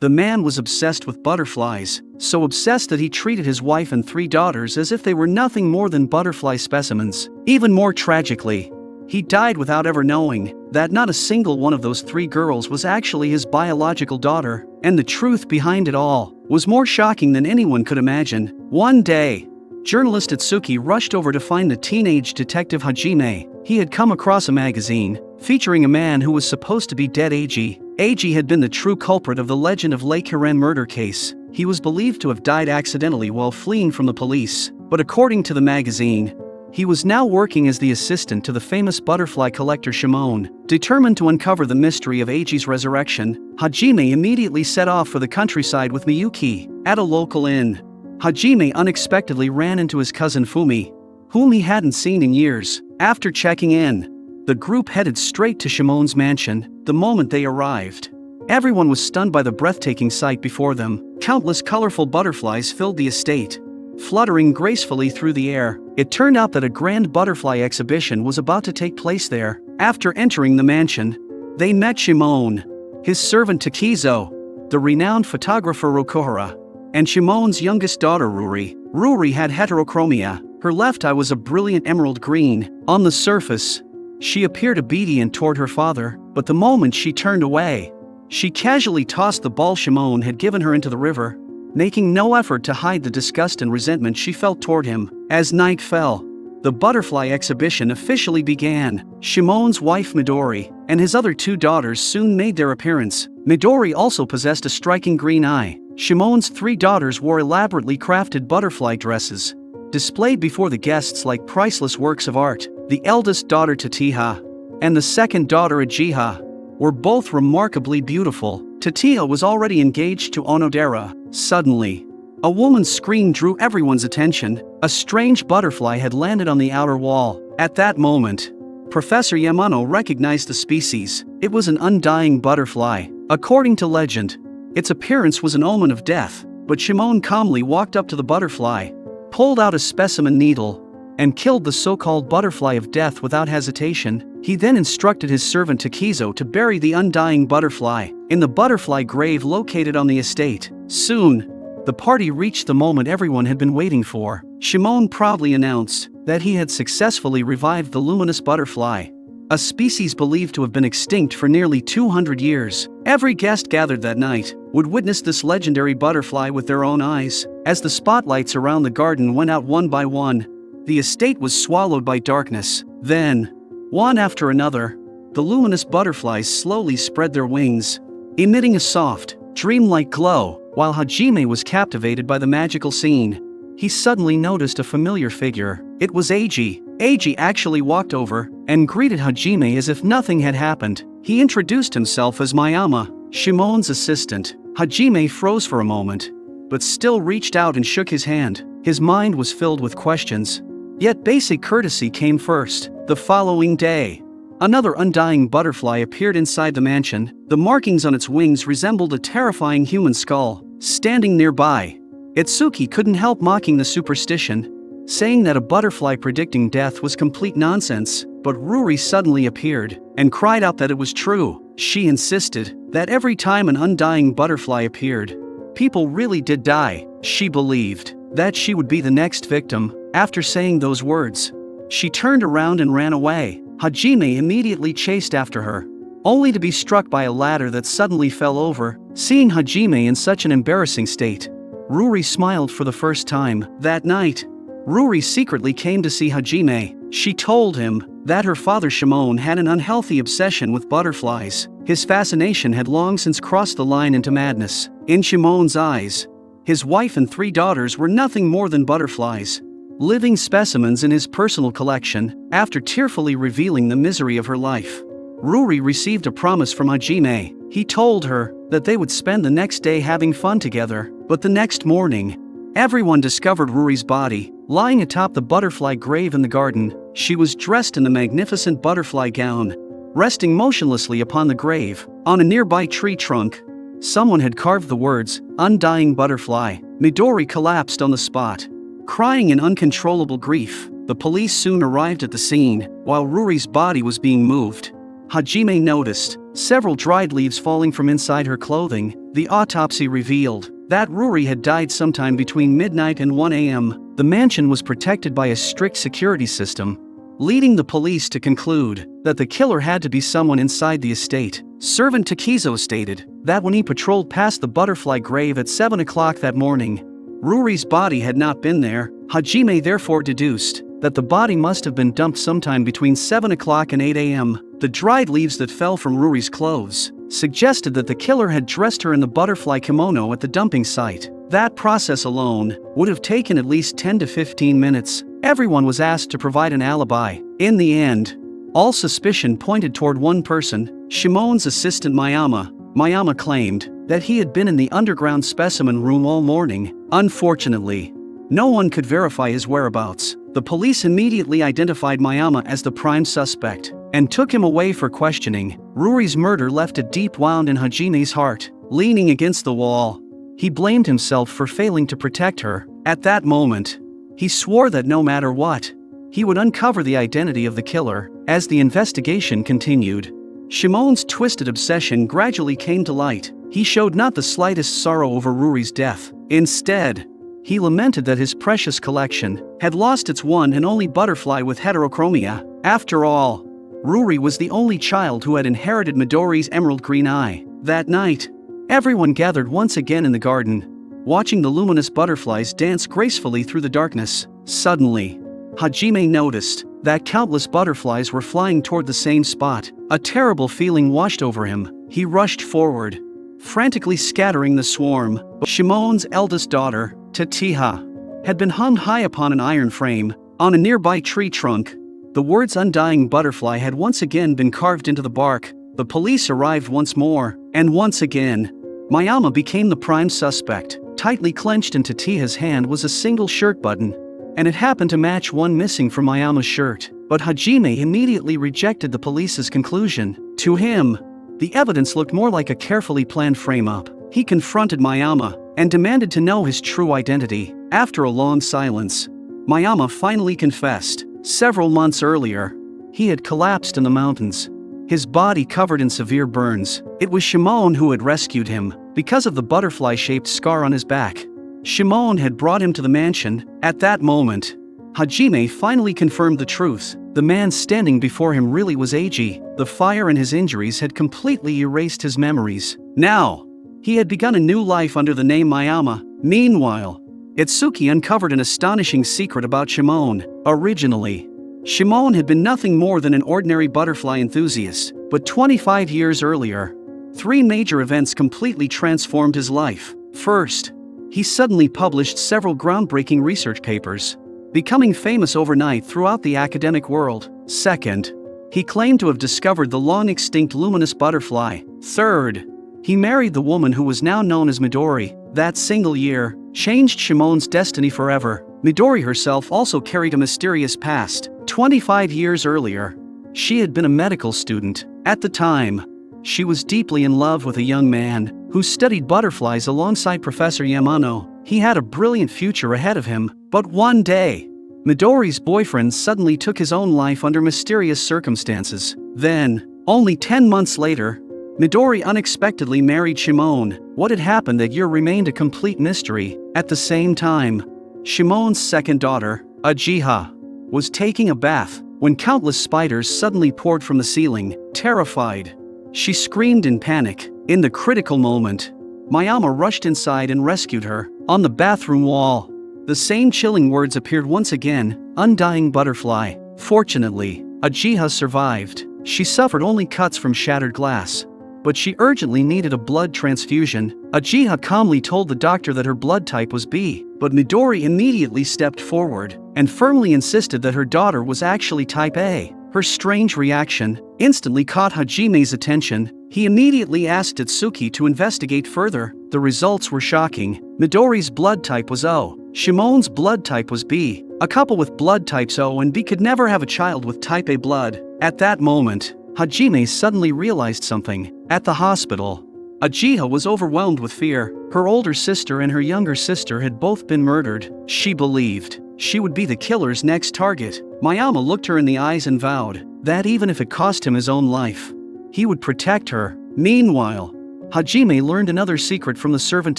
The man was obsessed with butterflies, so obsessed that he treated his wife and 3 daughters as if they were nothing more than butterfly specimens. Even more tragically, he died without ever knowing that not a single one of those 3 girls was actually his biological daughter, and the truth behind it all was more shocking than anyone could imagine. One day, journalist Atsuki rushed over to find the teenage detective Hajime. He had come across a magazine featuring a man who was supposed to be dead. Eiji had been the true culprit of the legend of Lake Hiren murder case. He was believed to have died accidentally while fleeing from the police, but according to the magazine, he was now working as the assistant to the famous butterfly collector Shimon. Determined to uncover the mystery of Eiji's resurrection, Hajime immediately set off for the countryside with Miyuki. At a local inn, Hajime unexpectedly ran into his cousin Fumi, whom he hadn't seen in years. After checking in, the group headed straight to Shimon's mansion. The moment they arrived, everyone was stunned by the breathtaking sight before them. Countless colorful butterflies filled the estate, fluttering gracefully through the air. It turned out that a grand butterfly exhibition was about to take place there. After entering the mansion, they met Shimon, his servant Takizo, the renowned photographer Rokohara, and Shimon's youngest daughter Ruri. Ruri had heterochromia. Her left eye was a brilliant emerald green. On the surface, she appeared obedient toward her father, but the moment she turned away, she casually tossed the ball Shimon had given her into the river, making no effort to hide the disgust and resentment she felt toward him. As night fell, the butterfly exhibition officially began. Shimon's wife Midori and his other 2 daughters soon made their appearance. Midori also possessed a striking green eye. Shimon's 3 daughters wore elaborately crafted butterfly dresses, displayed before the guests like priceless works of art. The eldest daughter Tatiha and the second daughter Ajiha were both remarkably beautiful. Tatiha was already engaged to Onodera. Suddenly, a woman's scream drew everyone's attention. A strange butterfly had landed on the outer wall. At that moment, Professor Yamano recognized the species. It was an undying butterfly. According to legend, its appearance was an omen of death, but Shimon calmly walked up to the butterfly, pulled out a specimen needle, and killed the so-called butterfly of death without hesitation. He then instructed his servant Takizo to bury the undying butterfly in the butterfly grave located on the estate. Soon, the party reached the moment everyone had been waiting for. Shimon proudly announced that he had successfully revived the luminous butterfly, a species believed to have been extinct for nearly 200 years. Every guest gathered that night would witness this legendary butterfly with their own eyes. As the spotlights around the garden went out one by one, the estate was swallowed by darkness. Then, one after another, the luminous butterflies slowly spread their wings, emitting a soft, dreamlike glow. While Hajime was captivated by the magical scene, he suddenly noticed a familiar figure. It was Eiji. Eiji actually walked over and greeted Hajime as if nothing had happened. He introduced himself as Mayama, Shimon's assistant. Hajime froze for a moment, but still reached out and shook his hand. His mind was filled with questions, yet basic courtesy came first. The following day, another undying butterfly appeared inside the mansion. The markings on its wings resembled a terrifying human skull. Standing nearby, Itsuki couldn't help mocking the superstition, saying that a butterfly predicting death was complete nonsense. But Ruri suddenly appeared and cried out that it was true. She insisted that every time an undying butterfly appeared, people really did die. She believed that she would be the next victim. After saying those words, she turned around and ran away. Hajime immediately chased after her, only to be struck by a ladder that suddenly fell over. Seeing Hajime in such an embarrassing state, Ruri smiled for the first time. That night, Ruri secretly came to see Hajime. She told him that her father Shimon had an unhealthy obsession with butterflies. His fascination had long since crossed the line into madness. In Shimon's eyes, his wife and 3 daughters were nothing more than butterflies, living specimens in his personal collection. After tearfully revealing the misery of her life, Ruri received a promise from Hajime. He told her that they would spend the next day having fun together. But the next morning, everyone discovered Ruri's body lying atop the butterfly grave in the garden. She was dressed in the magnificent butterfly gown, resting motionlessly upon the grave. On a nearby tree trunk, someone had carved the words, "Undying Butterfly." Midori collapsed on the spot, crying in uncontrollable grief. The police soon arrived at the scene. While Ruri's body was being moved, Hajime noticed several dried leaves falling from inside her clothing. The autopsy revealed that Ruri had died sometime between midnight and 1 a.m. The mansion was protected by a strict security system, leading the police to conclude that the killer had to be someone inside the estate. Servant Takizo stated that when he patrolled past the butterfly grave at 7 o'clock that morning, Ruri's body had not been there. Hajime therefore deduced that the body must have been dumped sometime between 7 o'clock and 8 a.m. The dried leaves that fell from Ruri's clothes suggested that the killer had dressed her in the butterfly kimono at the dumping site. That process alone would have taken at least 10 to 15 minutes. Everyone was asked to provide an alibi. In the end, all suspicion pointed toward one person, Shimon's assistant Mayama. Mayama claimed that he had been in the underground specimen room all morning. Unfortunately, no one could verify his whereabouts. The police immediately identified Mayama as the prime suspect and took him away for questioning. Ruri's murder left a deep wound in Hajime's heart. Leaning against the wall, he blamed himself for failing to protect her. At that moment, he swore that no matter what, he would uncover the identity of the killer. As the investigation continued, Shimon's twisted obsession gradually came to light. He showed not the slightest sorrow over Ruri's death. Instead, he lamented that his precious collection had lost its one and only butterfly with heterochromia. After all, Ruri was the only child who had inherited Midori's emerald green eye. That night, everyone gathered once again in the garden, watching the luminous butterflies dance gracefully through the darkness. Suddenly, Hajime noticed that countless butterflies were flying toward the same spot. A terrible feeling washed over him. He rushed forward, frantically scattering the swarm. Shimon's eldest daughter, Tatiha, had been hung high upon an iron frame. On a nearby tree trunk, the words "undying butterfly" had once again been carved into the bark. The police arrived once more, and once again, Mayama became the prime suspect. Tightly clenched in Tatiha's hand was a single shirt button, and it happened to match one missing from Mayama's shirt. But Hajime immediately rejected the police's conclusion. To him, the evidence looked more like a carefully planned frame-up. He confronted Mayama and demanded to know his true identity. After a long silence, Mayama finally confessed. Several months earlier, he had collapsed in the mountains, his body covered in severe burns. It was Shimon who had rescued him because of the butterfly-shaped scar on his back. Shimon had brought him to the mansion. At that moment, Hajime finally confirmed the truth. The man standing before him really was Eiji. The fire and his injuries had completely erased his memories. Now, he had begun a new life under the name Mayama. Meanwhile, Itsuki uncovered an astonishing secret about Shimon. Originally, Shimon had been nothing more than an ordinary butterfly enthusiast, but 25 years earlier, 3 major events completely transformed his life. First, he suddenly published several groundbreaking research papers, becoming famous overnight throughout the academic world. Second, he claimed to have discovered the long-extinct luminous butterfly. Third, he married the woman who was now known as Midori. That single year changed Shimon's destiny forever. Midori herself also carried a mysterious past. 25 years earlier, she had been a medical student. At the time, she was deeply in love with a young man who studied butterflies alongside Professor Yamano. He had a brilliant future ahead of him, but one day, Midori's boyfriend suddenly took his own life under mysterious circumstances. Then, only 10 months later, Midori unexpectedly married Shimon. What had happened that year remained a complete mystery. At the same time, Shimon's second daughter, Uchiha, was taking a bath when countless spiders suddenly poured from the ceiling. Terrified, she screamed in panic. In the critical moment, Mayama rushed inside and rescued her. On the bathroom wall, the same chilling words appeared once again, "undying butterfly." Fortunately, Uchiha survived. She suffered only cuts from shattered glass, but she urgently needed a blood transfusion. Uchiha calmly told the doctor that her blood type was B, but Midori immediately stepped forward and firmly insisted that her daughter was actually type A. Her strange reaction instantly caught Hajime's attention. He immediately asked Itsuki to investigate further. The results were shocking. Midori's blood type was O. Shimon's blood type was B. A couple with blood types O and B could never have a child with type A blood. At that moment, Hajime suddenly realized something. At the hospital, Uchiha was overwhelmed with fear. Her older sister and her younger sister had both been murdered. She believed she would be the killer's next target. Mayama looked her in the eyes and vowed that even if it cost him his own life, he would protect her. Meanwhile, Hajime learned another secret from the servant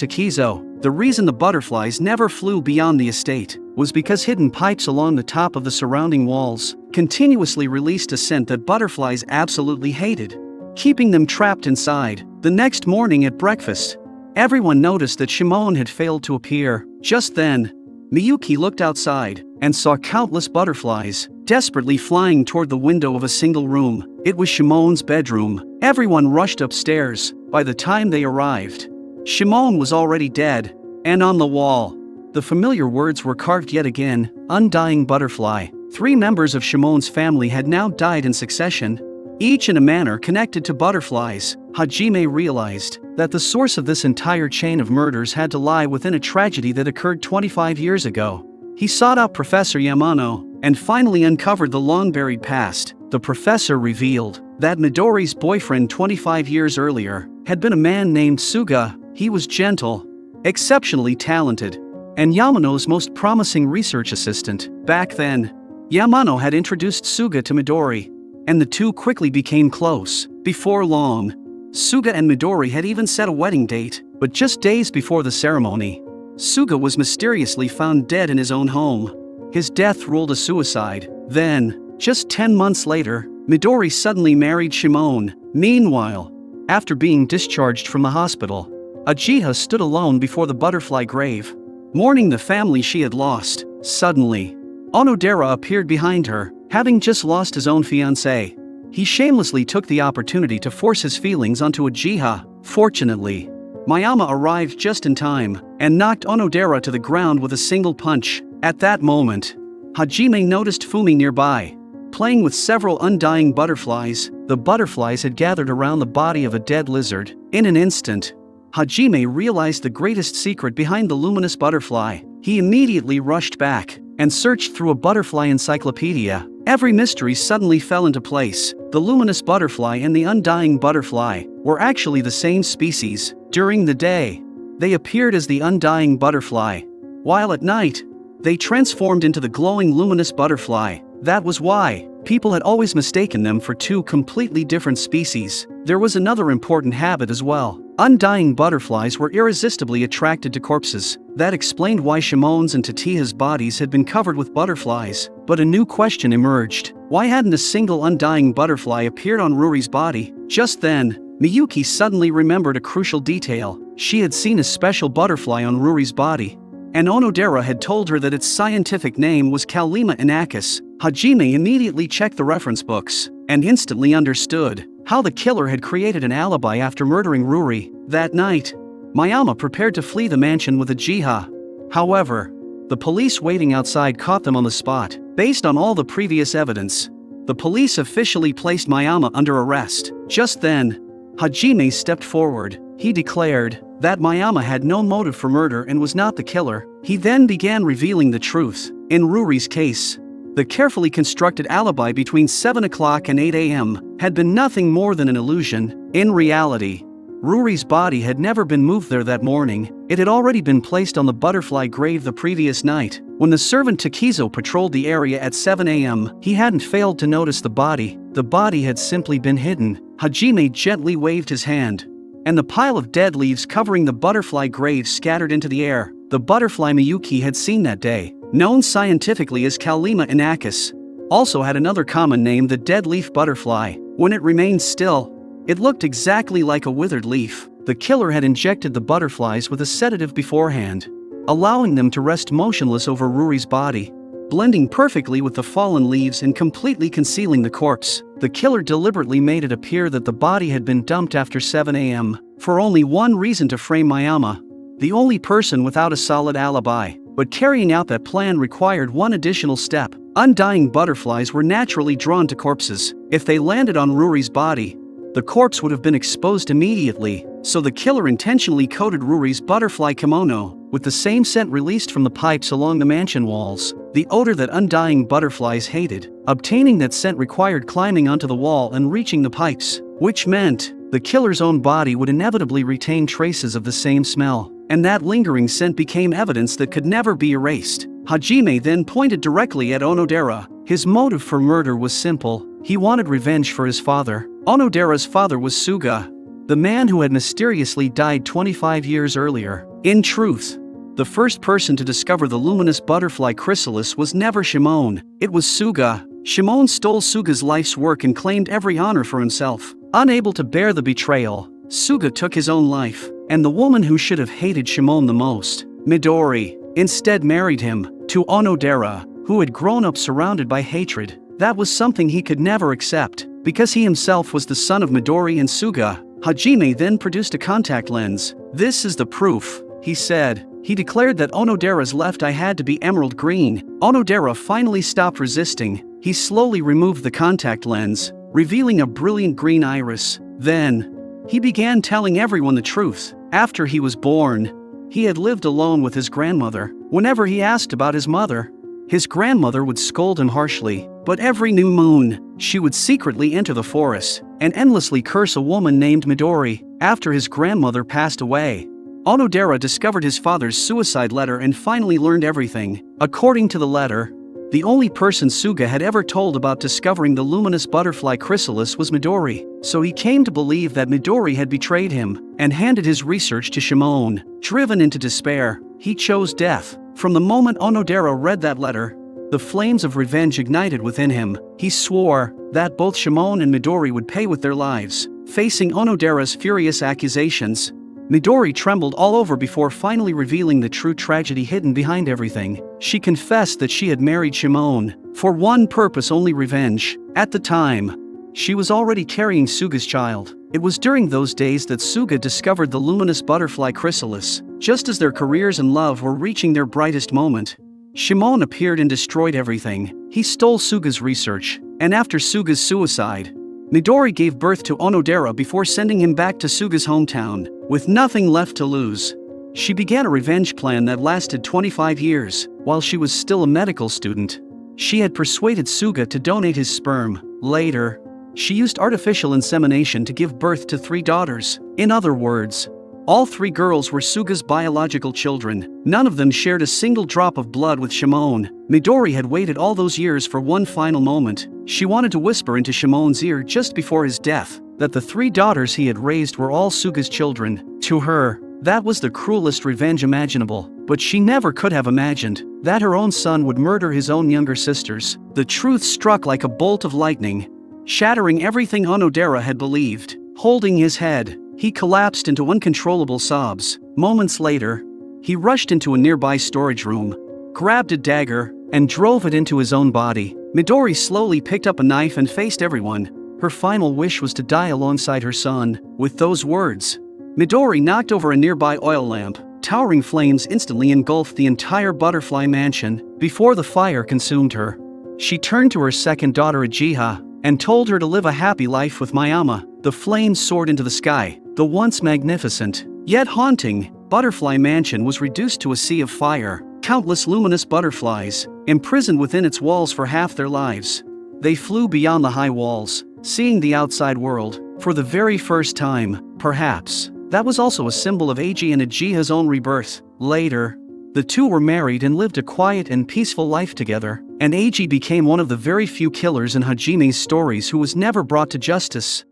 Takizo. The reason the butterflies never flew beyond the estate was because hidden pipes along the top of the surrounding walls continuously released a scent that butterflies absolutely hated, keeping them trapped inside. The next morning at breakfast, everyone noticed that Shimon had failed to appear. Just then, Miyuki looked outside and saw countless butterflies desperately flying toward the window of a single room. It was Shimon's bedroom. Everyone rushed upstairs. By the time they arrived, Shimon was already dead, and on the wall, the familiar words were carved yet again, "Undying Butterfly." 3 members of Shimon's family had now died in succession, each in a manner connected to butterflies. Hajime realized that the source of this entire chain of murders had to lie within a tragedy that occurred 25 years ago. He sought out Professor Yamano and finally uncovered the long-buried past. The professor revealed that Midori's boyfriend 25 years earlier had been a man named Suga. He was gentle, exceptionally talented, and Yamano's most promising research assistant. Back then, Yamano had introduced Suga to Midori, and the two quickly became close. Before long, Suga and Midori had even set a wedding date, but just days before the ceremony, Suga was mysteriously found dead in his own home. His death ruled a suicide. Then, just 10 months later, Midori suddenly married Shimon. Meanwhile, after being discharged from the hospital, Uchiha stood alone before the butterfly grave, mourning the family she had lost. Suddenly, Onodera appeared behind her, having just lost his own fiancée. He shamelessly took the opportunity to force his feelings onto Uchiha. Fortunately, Mayama arrived just in time and knocked Onodera to the ground with a single punch. At that moment, Hajime noticed Fumi nearby, playing with several undying butterflies. The butterflies had gathered around the body of a dead lizard. In an instant, Hajime realized the greatest secret behind the luminous butterfly. He immediately rushed back and searched through a butterfly encyclopedia. Every mystery suddenly fell into place. The luminous butterfly and the undying butterfly were actually the same species. During the day, they appeared as the undying butterfly, while at night, they transformed into the glowing luminous butterfly. That was why people had always mistaken them for 2 completely different species. There was another important habit as well. Undying butterflies were irresistibly attracted to corpses. That explained why Shimon's and Tatiha's bodies had been covered with butterflies. But a new question emerged. Why hadn't a single undying butterfly appeared on Ruri's body? Just then, Miyuki suddenly remembered a crucial detail. She had seen a special butterfly on Ruri's body, and Onodera had told her that its scientific name was Kallima inachus. Hajime immediately checked the reference books and instantly understood how the killer had created an alibi after murdering Ruri. That night, Mayama prepared to flee the mansion with Uchiha. However, the police waiting outside caught them on the spot. Based on all the previous evidence, the police officially placed Mayama under arrest. Just then, Hajime stepped forward. He declared that Mayama had no motive for murder and was not the killer. He then began revealing the truth. In Ruri's case, the carefully constructed alibi between 7 o'clock and 8 a.m. had been nothing more than an illusion. In reality, Ruri's body had never been moved there that morning. It had already been placed on the butterfly grave the previous night. When the servant Takizo patrolled the area at 7 a.m., he hadn't failed to notice the body. The body had simply been hidden. Hajime gently waved his hand, and the pile of dead leaves covering the butterfly grave scattered into the air. The butterfly Miyuki had seen that day, known scientifically as Kallima inachus, also had another common name, the dead leaf butterfly. When it remained still, it looked exactly like a withered leaf. The killer had injected the butterflies with a sedative beforehand, allowing them to rest motionless over Ruri's body, blending perfectly with the fallen leaves and completely concealing the corpse. The killer deliberately made it appear that the body had been dumped after 7 a.m. for only one reason: to frame Mayama, the only person without a solid alibi. But carrying out that plan required one additional step. Undying butterflies were naturally drawn to corpses. If they landed on Ruri's body, the corpse would have been exposed immediately. So the killer intentionally coated Ruri's butterfly kimono with the same scent released from the pipes along the mansion walls, the odor that undying butterflies hated. Obtaining that scent required climbing onto the wall and reaching the pipes, which meant the killer's own body would inevitably retain traces of the same smell, and that lingering scent became evidence that could never be erased. Hajime then pointed directly at Onodera. His motive for murder was simple. He wanted revenge for his father. Onodera's father was Suga, the man who had mysteriously died 25 years earlier. In truth, the first person to discover the luminous butterfly chrysalis was never Shimon, it was Suga. Shimon stole Suga's life's work and claimed every honor for himself. Unable to bear the betrayal, Suga took his own life, and the woman who should have hated Shimon the most, Midori, instead married him, to Onodera, who had grown up surrounded by hatred. That was something he could never accept, because he himself was the son of Midori and Suga. Hajime then produced a contact lens. "This is the proof," he said. He declared that Onodera's left eye had to be emerald green. Onodera finally stopped resisting. He slowly removed the contact lens, revealing a brilliant green iris. Then, he began telling everyone the truth. After he was born, he had lived alone with his grandmother. Whenever he asked about his mother, his grandmother would scold him harshly. But every new moon, she would secretly enter the forest and endlessly curse a woman named Midori. After his grandmother passed away, Onodera discovered his father's suicide letter and finally learned everything. According to the letter, the only person Suga had ever told about discovering the luminous butterfly chrysalis was Midori. So he came to believe that Midori had betrayed him and handed his research to Shimon. Driven into despair, he chose death. From the moment Onodera read that letter, the flames of revenge ignited within him. He swore that both Shimon and Midori would pay with their lives. Facing Onodera's furious accusations, Midori trembled all over before finally revealing the true tragedy hidden behind everything. She confessed that she had married Shimon for one purpose only: revenge. At the time, she was already carrying Suga's child. It was during those days that Suga discovered the luminous butterfly chrysalis. Just as their careers and love were reaching their brightest moment, Shimon appeared and destroyed everything. He stole Suga's research, and after Suga's suicide, Midori gave birth to Onodera before sending him back to Suga's hometown. With nothing left to lose, she began a revenge plan that lasted 25 years. While she was still a medical student, she had persuaded Suga to donate his sperm. Later, she used artificial insemination to give birth to 3 daughters. In other words, all 3 girls were Suga's biological children. None of them shared a single drop of blood with Shimon. Midori had waited all those years for one final moment. She wanted to whisper into Shimon's ear just before his death that the 3 daughters he had raised were all Suga's children. To her, that was the cruelest revenge imaginable, but she never could have imagined that her own son would murder his own younger sisters. The truth struck like a bolt of lightning, shattering everything Onodera had believed. Holding his head, he collapsed into uncontrollable sobs. Moments later, he rushed into a nearby storage room, grabbed a dagger, and drove it into his own body. Midori slowly picked up a knife and faced everyone. Her final wish was to die alongside her son. With those words, Midori knocked over a nearby oil lamp. Towering flames instantly engulfed the entire butterfly mansion. Before the fire consumed her, she turned to her second daughter Ajiha and told her to live a happy life with Mayama. The flames soared into the sky. The once magnificent, yet haunting, butterfly mansion was reduced to a sea of fire. Countless luminous butterflies, imprisoned within its walls for half their lives. They flew beyond the high walls, seeing the outside world for the very first time. Perhaps that was also a symbol of Eiji and Ajiha's own rebirth. Later, the two were married and lived a quiet and peaceful life together, and Eiji became one of the very few killers in Hajime's stories who was never brought to justice.